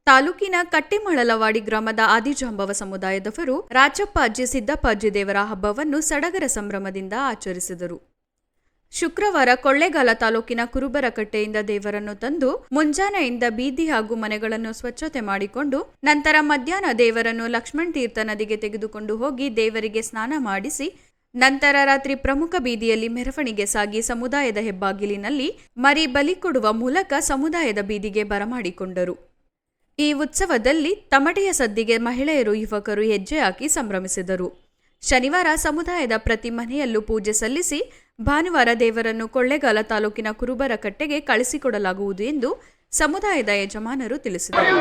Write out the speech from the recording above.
ತಾಲೂಕಿನ ಕಟ್ಟಿಮಳಲವಾಡಿ ಗ್ರಾಮದ ಆದಿಜಾಂಬವ ಸಮುದಾಯದವರು ರಾಜಪ್ಪಾಜಿ ಸಿದ್ದಪ್ಪಾಜಿ ದೇವರ ಹಬ್ಬವನ್ನು ಸಡಗರ ಸಂಭ್ರಮದಿಂದ ಆಚರಿಸಿದರು. ಶುಕ್ರವಾರ ಕೊಳ್ಳೇಗಾಲ ತಾಲೂಕಿನ ಕುರುಬರಕಟ್ಟೆಯಿಂದ ದೇವರನ್ನು ತಂದು ಮುಂಜಾನೆಯಿಂದ ಬೀದಿ ಹಾಗೂ ಮನೆಗಳನ್ನು ಸ್ವಚ್ಛತೆ ಮಾಡಿಕೊಂಡು ನಂತರ ಮಧ್ಯಾಹ್ನ ದೇವರನ್ನು ಲಕ್ಷ್ಮಣ ತೀರ್ಥ ನದಿಗೆ ತೆಗೆದುಕೊಂಡು ಹೋಗಿ ದೇವರಿಗೆ ಸ್ನಾನ ಮಾಡಿಸಿ ನಂತರ ರಾತ್ರಿ ಪ್ರಮುಖ ಬೀದಿಯಲ್ಲಿ ಮೆರವಣಿಗೆ ಸಾಗಿ ಸಮುದಾಯದ ಹೆಬ್ಬಾಗಿಲಿನಲ್ಲಿ ಮರಿ ಬಲಿ ಕೊಡುವ ಮೂಲಕ ಸಮುದಾಯದ ಬೀದಿಗೆ ಬರಮಾಡಿಕೊಂಡರು. ಈ ಉತ್ಸವದಲ್ಲಿ ತಮಟೆಯ ಸದ್ದಿಗೆ ಮಹಿಳೆಯರು ಯುವಕರು ಹೆಜ್ಜೆ ಹಾಕಿ ಸಂಭ್ರಮಿಸಿದರು. ಶನಿವಾರ ಸಮುದಾಯದ ಪ್ರತಿ ಮನೆಯಲ್ಲೂ ಪೂಜೆ ಸಲ್ಲಿಸಿ ಭಾನುವಾರ ದೇವರನ್ನು ಕೊಳ್ಳೇಗಾಲ ತಾಲೂಕಿನ ಕುರುಬರಕಟ್ಟೆಗೆ ಕಳಿಸಿಕೊಡಲಾಗುವುದು ಎಂದು ಸಮುದಾಯದ ಯಜಮಾನರು ತಿಳಿಸಿದರು.